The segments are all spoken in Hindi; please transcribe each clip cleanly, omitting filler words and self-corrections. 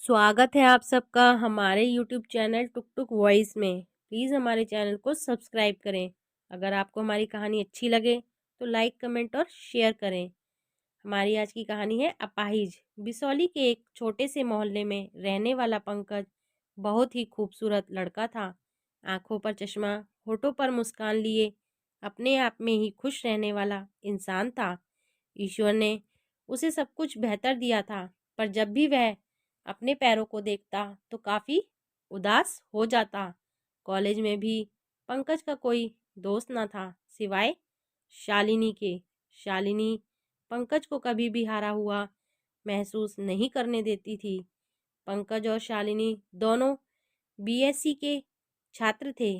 स्वागत है आप सबका हमारे YouTube चैनल टुक टुक वॉइस में। प्लीज़ हमारे चैनल को सब्सक्राइब करें। अगर आपको हमारी कहानी अच्छी लगे तो लाइक कमेंट और शेयर करें। हमारी आज की कहानी है अपाहिज। बिसौली के एक छोटे से मोहल्ले में रहने वाला पंकज बहुत ही खूबसूरत लड़का था। आंखों पर चश्मा, होठों पर मुस्कान लिए अपने आप में ही खुश रहने वाला इंसान था। ईश्वर ने उसे सब कुछ बेहतर दिया था, पर जब भी वह अपने पैरों को देखता तो काफ़ी उदास हो जाता। कॉलेज में भी पंकज का कोई दोस्त न था सिवाय शालिनी के। शालिनी पंकज को कभी भी हारा हुआ महसूस नहीं करने देती थी। पंकज और शालिनी दोनों बीएससी के छात्र थे।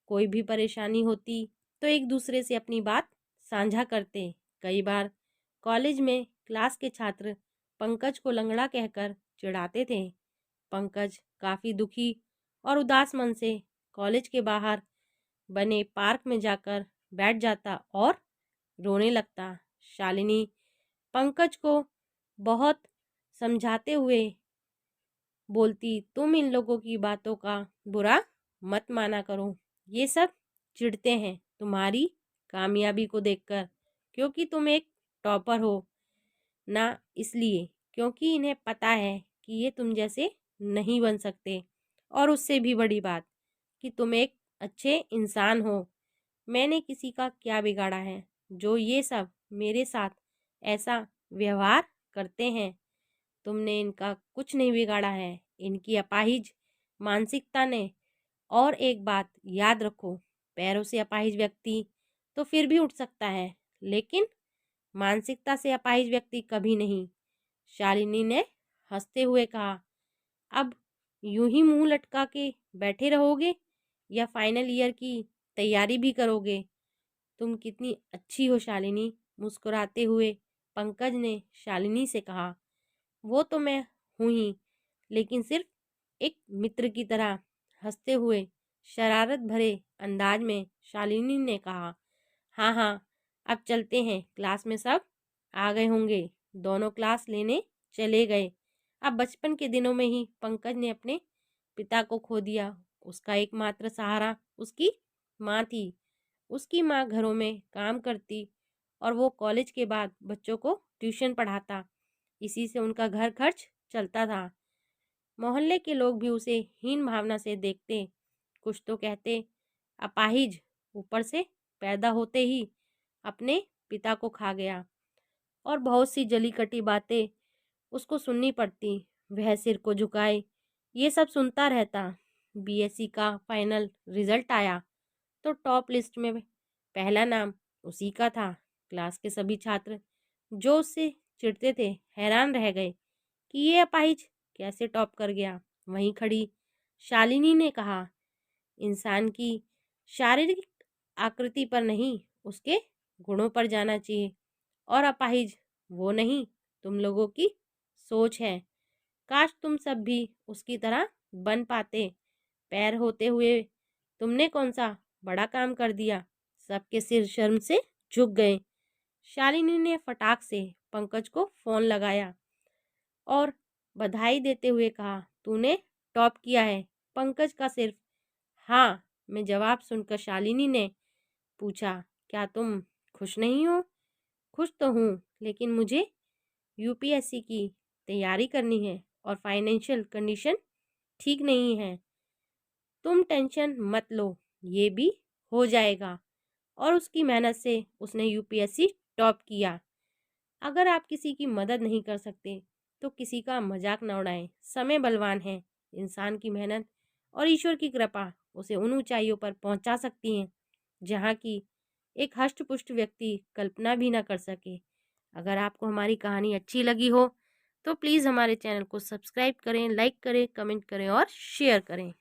कोई भी परेशानी होती तो एक दूसरे से अपनी बात साझा करते। कई बार कॉलेज में क्लास के छात्र पंकज को लंगड़ा कहकर चिढ़ाते थे। पंकज काफ़ी दुखी और उदास मन से कॉलेज के बाहर बने पार्क में जाकर बैठ जाता और रोने लगता। शालिनी पंकज को बहुत समझाते हुए बोलती, तुम इन लोगों की बातों का बुरा मत माना करो। ये सब चिढ़ते हैं तुम्हारी कामयाबी को देखकर, क्योंकि तुम एक टॉपर हो, ना इसलिए क्योंकि इन्हें पता है कि ये तुम जैसे नहीं बन सकते। और उससे भी बड़ी बात कि तुम एक अच्छे इंसान हो। मैंने किसी का क्या बिगाड़ा है जो ये सब मेरे साथ ऐसा व्यवहार करते हैं। तुमने इनका कुछ नहीं बिगाड़ा है, इनकी अपाहिज मानसिकता ने। और एक बात याद रखो, पैरों से अपाहिज व्यक्ति तो फिर भी उठ सकता है, लेकिन मानसिकता से अपाहिज व्यक्ति कभी नहीं। शालिनी ने हंसते हुए कहा, अब यूं ही मुंह लटका के बैठे रहोगे या फाइनल ईयर की तैयारी भी करोगे? तुम कितनी अच्छी हो शालिनी। मुस्कुराते हुए पंकज ने शालिनी से कहा, वो तो मैं हूं ही, लेकिन सिर्फ एक मित्र की तरह। हंसते हुए शरारत भरे अंदाज में शालिनी ने कहा, हाँ हाँ, अब चलते हैं, क्लास में सब आ गए होंगे। दोनों क्लास लेने चले गए। अब बचपन के दिनों में ही पंकज ने अपने पिता को खो दिया। उसका एकमात्र सहारा उसकी माँ थी। उसकी माँ घरों में काम करती और वो कॉलेज के बाद बच्चों को ट्यूशन पढ़ाता। इसी से उनका घर खर्च चलता था। मोहल्ले के लोग भी उसे हीन भावना से देखते। कुछ तो कहते अपाहिज, ऊपर से पैदा होते ही अपने पिता को खा गया। और बहुत सी जली कटी बातें उसको सुननी पड़ती। वह सिर को झुकाए ये सब सुनता रहता। बीएससी का फाइनल रिजल्ट आया तो टॉप लिस्ट में पहला नाम उसी का था। क्लास के सभी छात्र जो उससे चिढ़ते थे हैरान रह गए कि ये अपाहिज कैसे टॉप कर गया। वहीं खड़ी शालिनी ने कहा, इंसान की शारीरिक आकृति पर नहीं, उसके गुणों पर जाना चाहिए। और अपाहिज वो नहीं, तुम लोगों की सोच है। काश तुम सब भी उसकी तरह बन पाते। पैर होते हुए तुमने कौन सा बड़ा काम कर दिया। सबके सिर शर्म से झुक गए। शालिनी ने फटाक से पंकज को फोन लगाया और बधाई देते हुए कहा, तूने टॉप किया है। पंकज का सिर्फ हाँ में जवाब सुनकर शालिनी ने पूछा, क्या तुम खुश नहीं हो? खुश तो हूँ, लेकिन मुझे यूपीएससी की तैयारी करनी है और फाइनेंशियल कंडीशन ठीक नहीं है। तुम टेंशन मत लो, ये भी हो जाएगा। और उसकी मेहनत से उसने यूपीएससी टॉप किया। अगर आप किसी की मदद नहीं कर सकते तो किसी का मजाक न उड़ाएं। समय बलवान है। इंसान की मेहनत और ईश्वर की कृपा उसे उन ऊंचाइयों पर पहुंचा सकती हैं जहां की एक हष्ट-पुष्ट व्यक्ति कल्पना भी ना कर सके। अगर आपको हमारी कहानी अच्छी लगी हो तो प्लीज़ हमारे चैनल को सब्सक्राइब करें, लाइक करें, कमेंट करें और शेयर करें।